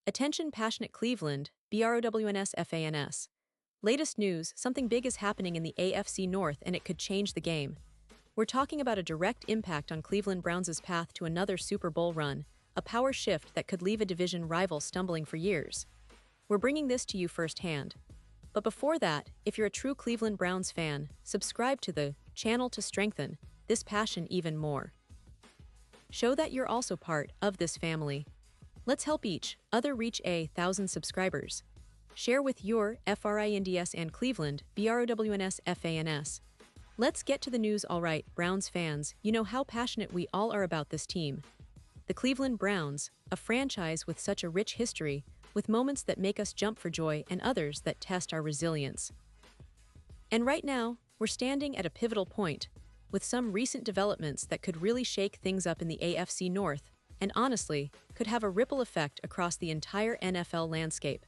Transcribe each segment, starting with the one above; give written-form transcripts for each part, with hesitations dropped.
Attention passionate Cleveland, BROWNS. Latest news, something big is happening in the AFC North and it could change the game. We're talking about a direct impact on Cleveland Browns' path to another Super Bowl run, a power shift that could leave a division rival stumbling for years. We're bringing this to you firsthand. But before that, if you're a true Cleveland Browns fan, subscribe to the channel to strengthen this passion even more. Show that you're also part of this family. Let's help each other reach 1,000 subscribers. Share with your FRINDS and Cleveland, BROWNS. Let's get to the news. Alright, Browns fans, you know how passionate we all are about this team. The Cleveland Browns, a franchise with such a rich history, with moments that make us jump for joy and others that test our resilience. And right now, we're standing at a pivotal point, with some recent developments that could really shake things up in the AFC North, and honestly, could have a ripple effect across the entire NFL landscape.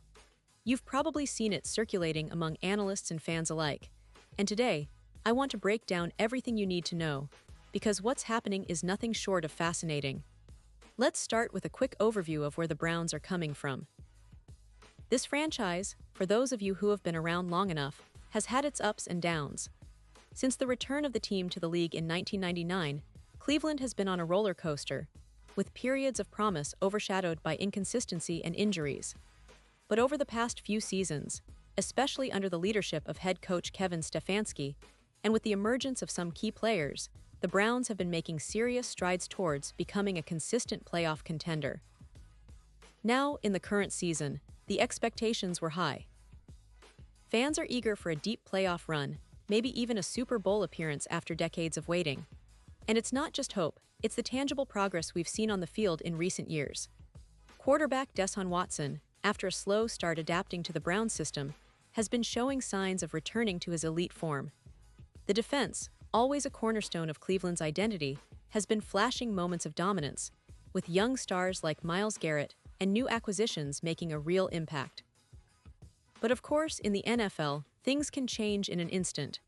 You've probably seen it circulating among analysts and fans alike. And today, I want to break down everything you need to know, because what's happening is nothing short of fascinating. Let's start with a quick overview of where the Browns are coming from. This franchise, for those of you who have been around long enough, has had its ups and downs. Since the return of the team to the league in 1999, Cleveland has been on a roller coaster, with periods of promise overshadowed by inconsistency and injuries. But over the past few seasons, especially under the leadership of head coach Kevin Stefanski, and with the emergence of some key players, the Browns have been making serious strides towards becoming a consistent playoff contender. Now, in the current season, the expectations were high. Fans are eager for a deep playoff run, maybe even a Super Bowl appearance after decades of waiting. And it's not just hope, it's the tangible progress we've seen on the field in recent years. Quarterback DeShaun Watson, after a slow start adapting to the Browns system, has been showing signs of returning to his elite form. The defense, always a cornerstone of Cleveland's identity, has been flashing moments of dominance, with young stars like Myles Garrett and new acquisitions making a real impact. But of course, in the NFL, things can change in an instant.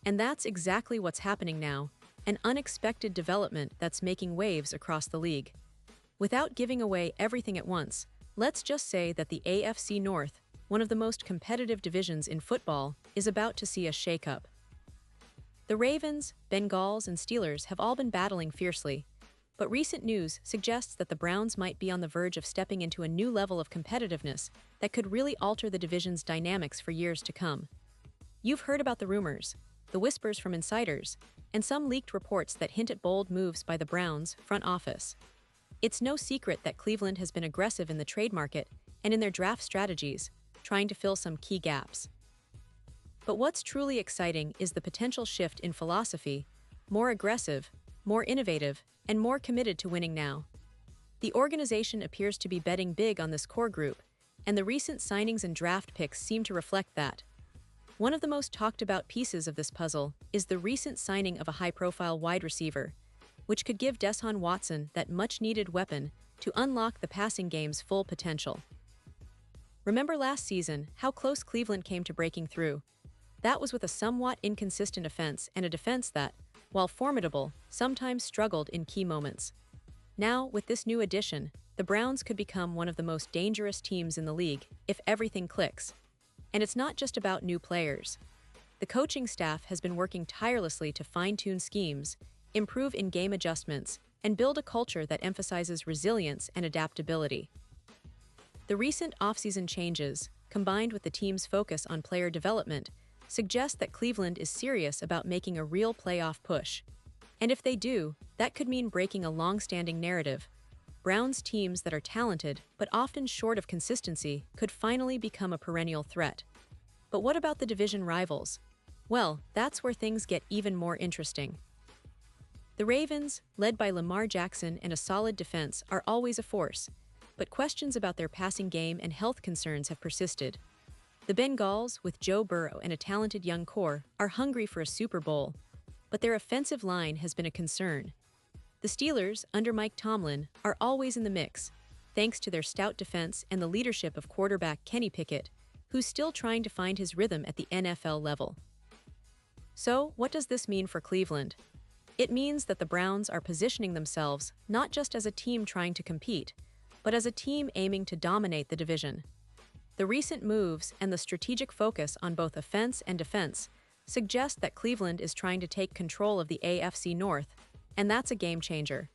And that's exactly what's happening now, an unexpected development that's making waves across the league. Without giving away everything at once, let's just say that the AFC North, one of the most competitive divisions in football, is about to see a shakeup. The Ravens, Bengals, and Steelers have all been battling fiercely, but recent news suggests that the Browns might be on the verge of stepping into a new level of competitiveness that could really alter the division's dynamics for years to come. You've heard about the rumors, the whispers from insiders, and some leaked reports that hint at bold moves by the Browns' front office. It's no secret that Cleveland has been aggressive in the trade market and in their draft strategies, trying to fill some key gaps. But what's truly exciting is the potential shift in philosophy, more aggressive, more innovative, and more committed to winning now. The organization appears to be betting big on this core group, and the recent signings and draft picks seem to reflect that. One of the most talked about pieces of this puzzle is the recent signing of a high-profile wide receiver, which could give DeShaun Watson that much-needed weapon to unlock the passing game's full potential. Remember last season how close Cleveland came to breaking through? That was with a somewhat inconsistent offense and a defense that, while formidable, sometimes struggled in key moments. Now, with this new addition, the Browns could become one of the most dangerous teams in the league if everything clicks. And it's not just about new players. The coaching staff has been working tirelessly to fine-tune schemes, improve in-game adjustments, and build a culture that emphasizes resilience and adaptability. The recent offseason changes, combined with the team's focus on player development, suggest that Cleveland is serious about making a real playoff push. And if they do, that could mean breaking a long-standing narrative. Browns teams that are talented, but often short of consistency, could finally become a perennial threat. But what about the division rivals? Well, that's where things get even more interesting. The Ravens, led by Lamar Jackson and a solid defense, are always a force, but questions about their passing game and health concerns have persisted. The Bengals, with Joe Burrow and a talented young core, are hungry for a Super Bowl, but their offensive line has been a concern. The Steelers, under Mike Tomlin, are always in the mix, thanks to their stout defense and the leadership of quarterback Kenny Pickett, who's still trying to find his rhythm at the NFL level. So, what does this mean for Cleveland? It means that the Browns are positioning themselves not just as a team trying to compete, but as a team aiming to dominate the division. The recent moves and the strategic focus on both offense and defense suggest that Cleveland is trying to take control of the AFC North, and that's a game changer.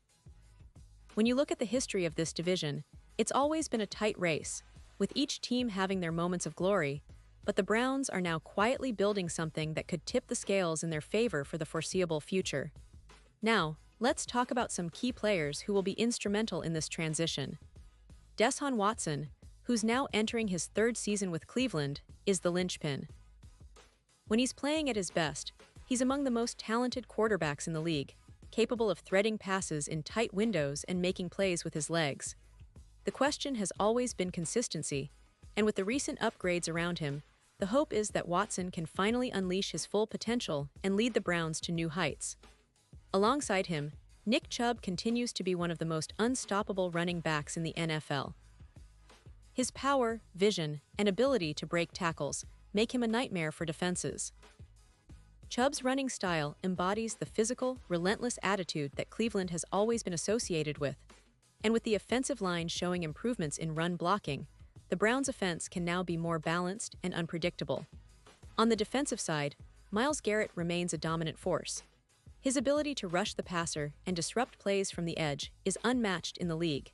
When you look at the history of this division, it's always been a tight race, with each team having their moments of glory, but the Browns are now quietly building something that could tip the scales in their favor for the foreseeable future. Now, let's talk about some key players who will be instrumental in this transition. DESHAUN Watson, who's now entering his third season with Cleveland, is the linchpin. When he's playing at his best, he's among the most talented quarterbacks in the league, capable of threading passes in tight windows and making plays with his legs. The question has always been consistency, and with the recent upgrades around him, the hope is that Watson can finally unleash his full potential and lead the Browns to new heights. Alongside him, Nick Chubb continues to be one of the most unstoppable running backs in the NFL. His power, vision, and ability to break tackles make him a nightmare for defenses. Chubb's running style embodies the physical, relentless attitude that Cleveland has always been associated with, and with the offensive line showing improvements in run blocking, the Browns' offense can now be more balanced and unpredictable. On the defensive side, Myles Garrett remains a dominant force. His ability to rush the passer and disrupt plays from the edge is unmatched in the league.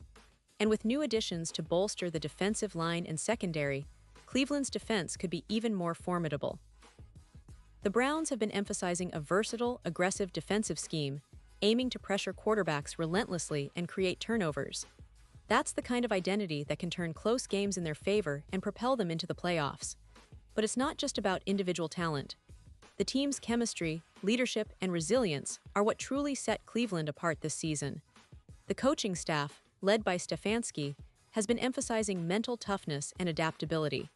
And with new additions to bolster the defensive line and secondary, Cleveland's defense could be even more formidable. The Browns have been emphasizing a versatile, aggressive defensive scheme, aiming to pressure quarterbacks relentlessly and create turnovers. That's the kind of identity that can turn close games in their favor and propel them into the playoffs. But it's not just about individual talent. The team's chemistry, leadership, and resilience are what truly set Cleveland apart this season. The coaching staff, led by Stefanski, has been emphasizing mental toughness and adaptability.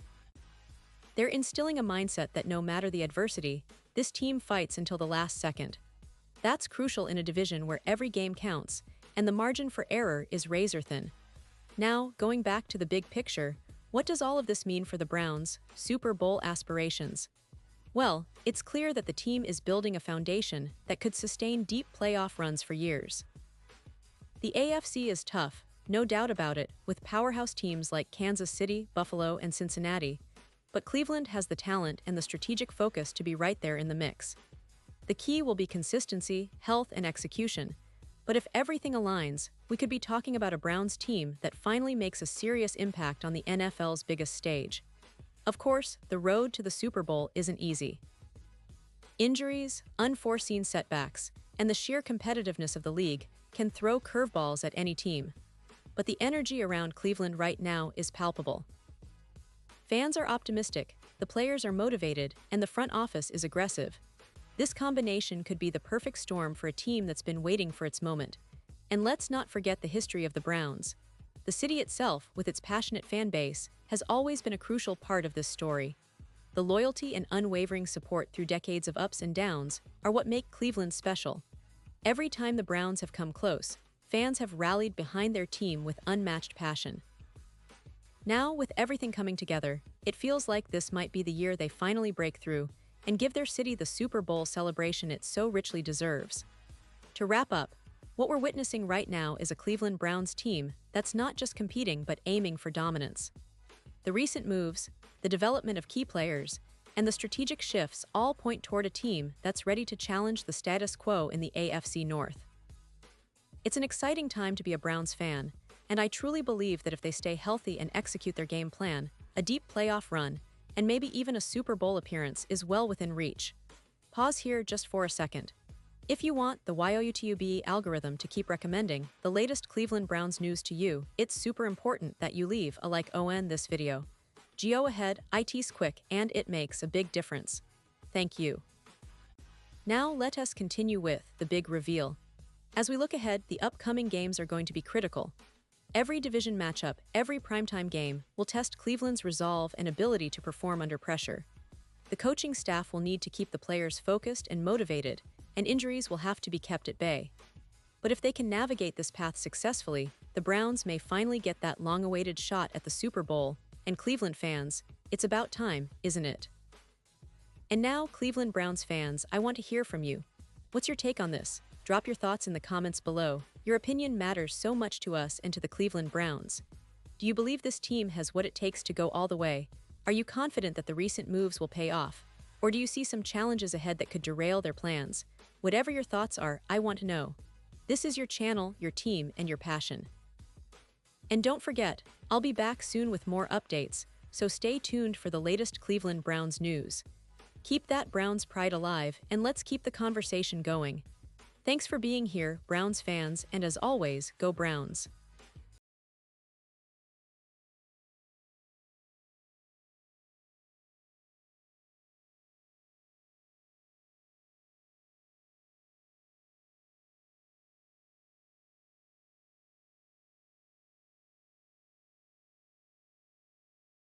They're instilling a mindset that no matter the adversity, this team fights until the last second. That's crucial in a division where every game counts, and the margin for error is razor-thin. Now, going back to the big picture, what does all of this mean for the Browns' Super Bowl aspirations? Well, it's clear that the team is building a foundation that could sustain deep playoff runs for years. The AFC is tough, no doubt about it, with powerhouse teams like Kansas City, Buffalo, and Cincinnati, but Cleveland has the talent and the strategic focus to be right there in the mix. The key will be consistency, health, and execution. But if everything aligns, we could be talking about a Browns team that finally makes a serious impact on the NFL's biggest stage. Of course, the road to the Super Bowl isn't easy. Injuries, unforeseen setbacks, and the sheer competitiveness of the league can throw curveballs at any team. But the energy around Cleveland right now is palpable. Fans are optimistic, the players are motivated, and the front office is aggressive. This combination could be the perfect storm for a team that's been waiting for its moment. And let's not forget the history of the Browns. The city itself, with its passionate fan base, has always been a crucial part of this story. The loyalty and unwavering support through decades of ups and downs are what make Cleveland special. Every time the Browns have come close, fans have rallied behind their team with unmatched passion. Now, with everything coming together, it feels like this might be the year they finally break through and give their city the Super Bowl celebration it so richly deserves. To wrap up, what we're witnessing right now is a Cleveland Browns team that's not just competing but aiming for dominance. The recent moves, the development of key players, and the strategic shifts all point toward a team that's ready to challenge the status quo in the AFC North. It's an exciting time to be a Browns fan, and I truly believe that if they stay healthy and execute their game plan, a deep playoff run, and maybe even a Super Bowl appearance is well within reach. Pause here just for a second. If you want the YOUTUB algorithm to keep recommending the latest Cleveland Browns news to you, it's super important that you leave a like on this video. Go ahead, it's quick and it makes a big difference. Thank you. Now let us continue with the big reveal. As we look ahead, the upcoming games are going to be critical. Every division matchup, every primetime game, will test Cleveland's resolve and ability to perform under pressure. The coaching staff will need to keep the players focused and motivated, and injuries will have to be kept at bay. But if they can navigate this path successfully, the Browns may finally get that long-awaited shot at the Super Bowl, and Cleveland fans, it's about time, isn't it? And now, Cleveland Browns fans, I want to hear from you. What's your take on this? Drop your thoughts in the comments below. Your opinion matters so much to us and to the Cleveland Browns. Do you believe this team has what it takes to go all the way? Are you confident that the recent moves will pay off? Or do you see some challenges ahead that could derail their plans? Whatever your thoughts are, I want to know. This is your channel, your team, and your passion. And don't forget, I'll be back soon with more updates, so stay tuned for the latest Cleveland Browns news. Keep that Browns pride alive, and let's keep the conversation going. Thanks for being here, Browns fans, and as always, go Browns.